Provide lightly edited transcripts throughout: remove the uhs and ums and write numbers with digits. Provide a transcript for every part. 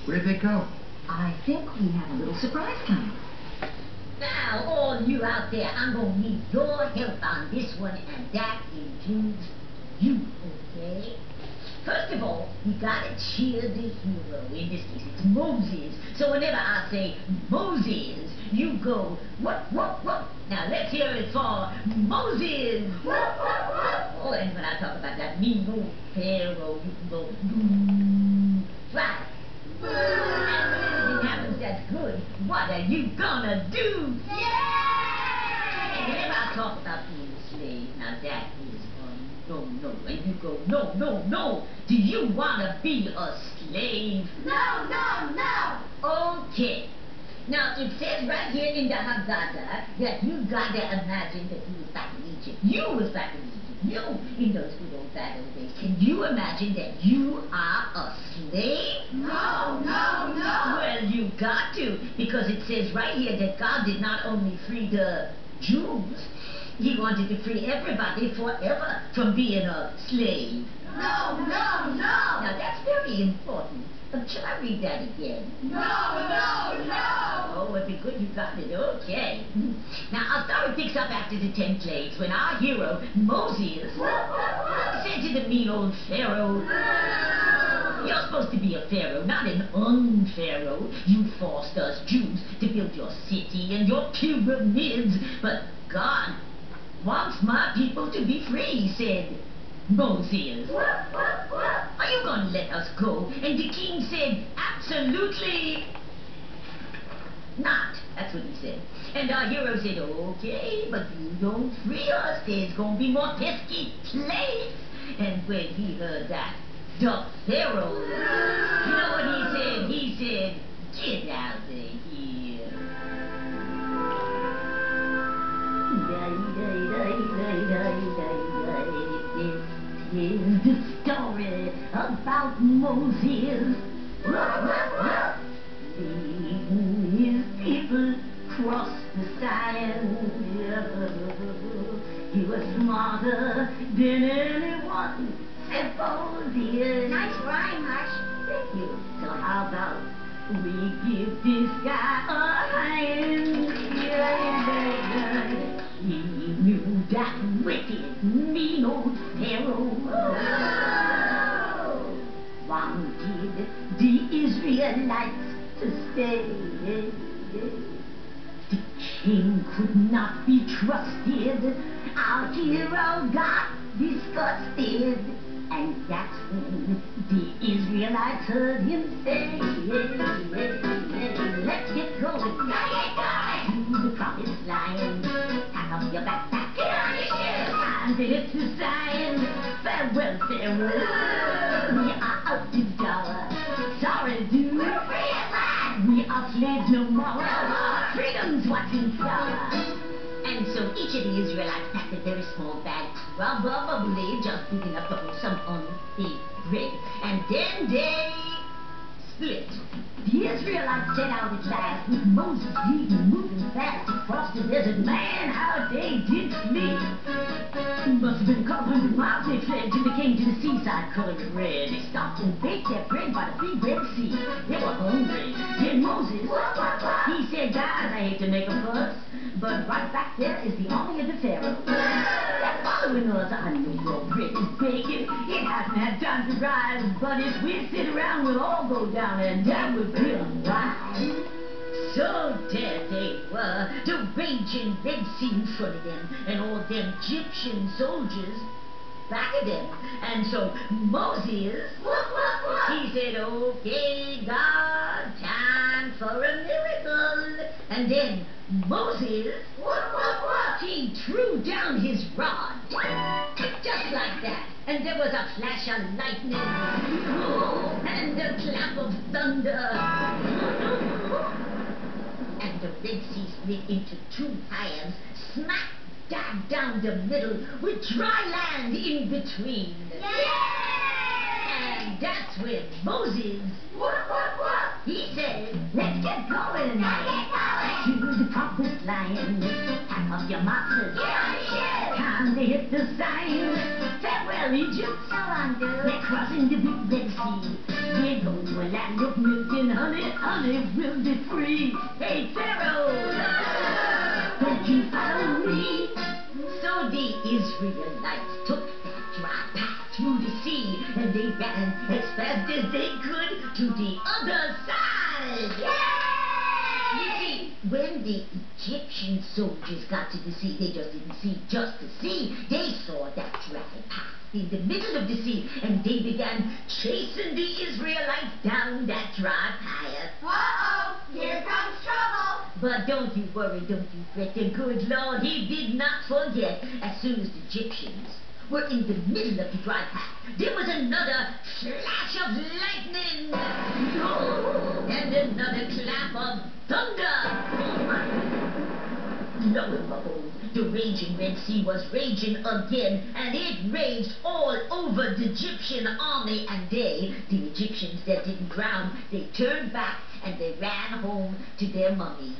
Where'd they go? I think we have a little surprise coming. Now, all you out there, I'm gonna need your help on this one, and that includes you, okay? First of all, you gotta cheer the hero. In this case, it's Moses. So whenever I say Moses, you go, what? Now let's hear it for Moses. Oh, and when I talk about that mean old Pharaoh, you can go, right. And when anything happens that's good, what are you gonna do? Yeah! And whenever I talk about being a slave, now that is no. And you go, no. Do you want to be a slave? No. Okay. Now, it says right here in the Haggadah that you got to imagine that you was back in Egypt. You was back in Egypt. You, in those good old bad old days. Can you imagine that you are a slave? No. Well, you got to, because it says right here that God did not only free the Jews, He wanted to free everybody forever from being a slave. No. Now, that's very important. Shall I read that again? No. Oh, it'd be good you got it. Okay. Now, our story picks up after the 10 plagues when our hero, Moses, said to the mean old Pharaoh, "You're supposed to be a pharaoh, not an un-pharaoh. You forced us Jews to build your city and your pyramids, but God wants my people to be free," said Moses. "Are you going to let us go?" And the king said, "Absolutely not." That's what he said. And our hero said, "Okay, but you don't free us. There's going to be more pesky plagues." And when he heard that, the Pharaoh, you know what he said? He said, "Get out of here." This is the story about Moses. Leading his people cross the sand. He was smarter than anyone, said Moses. Nice rhyme, Hush. Thank you. So how about we give this guy a hand? He knew that wicked, mean old Pharaoh wanted the Israelites to stay. The king could not be trusted. Our hero got disgusted. And that's when the Israelites heard him say, "Let's get going, to the promised land. Pack up your backpack, get on your ship, time to hit the sand. Farewell, Pharaoh, we are out the door. Sorry, dude, we're free at last. We are slaves no more. Freedom's what's in store." And so each of the Israelites packed a very small bag, probably just big enough to hold some unbaked bread. And then they split. The Israelites set out at last, with Moses leading, moving fast across the desert. Man, how they did flee! Must have been a couple hundred miles they fled till they came to the seaside colored red. They stopped and baked their bread by the big Red Sea. They were hungry. Then Moses, he said, "Guys, I hate to make a fuss, but right back there is the army of the Pharaoh. They're following us. I know your bread is baking. It hasn't had time to rise, but if we sit around, we'll all go down, and that would be alright." So there they were, the raging Red Sea in front of them, and all them Egyptian soldiers back of them. And so Moses, he said, "Okay, God, time for a miracle." And then Moses, he threw down his rod, just like that. And there was a flash of lightning, and a clap of thunder. And the Red Sea split into two halves, smack dab down the middle, with dry land in between. And that's when Moses, he said, "Let's get going. To the promised land. Pack up your matches. Time to hit the sign. Well, Egypt, Go on, dude. they're crossing the big Red Sea. They're going to a land of milk and honey, honey will be free. Hey, Pharaoh, don't you follow me? So the Israelites took that dry path through the sea, and they ran as fast as they could to the other side. You see, when the Egyptian soldiers got to the sea, they just didn't see just the sea. They saw that dry path in the middle of the sea, and they began chasing the Israelites down that dry path. Uh-oh, here comes trouble. But don't you worry, don't you fret. The good Lord, he did not forget. As soon as the Egyptians were in the middle of the dry path, there was another flash of lightning, and another clap of thunder. Lo and behold, the raging Red Sea was raging again, and it raged all over the Egyptian army, and the Egyptians that didn't drown, they turned back and they ran home to their mummies.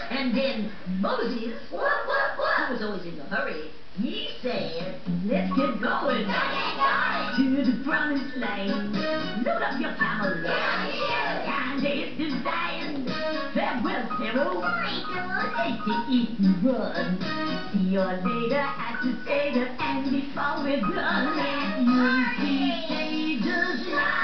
And then Moses, who was always in a hurry, he said, let's get going to the promised land. Load up your camel, and it's the Zion. Farewell, Pharaoh. Take to eat and run. See you later at the Seder, and before we're done, let you see Jesus live.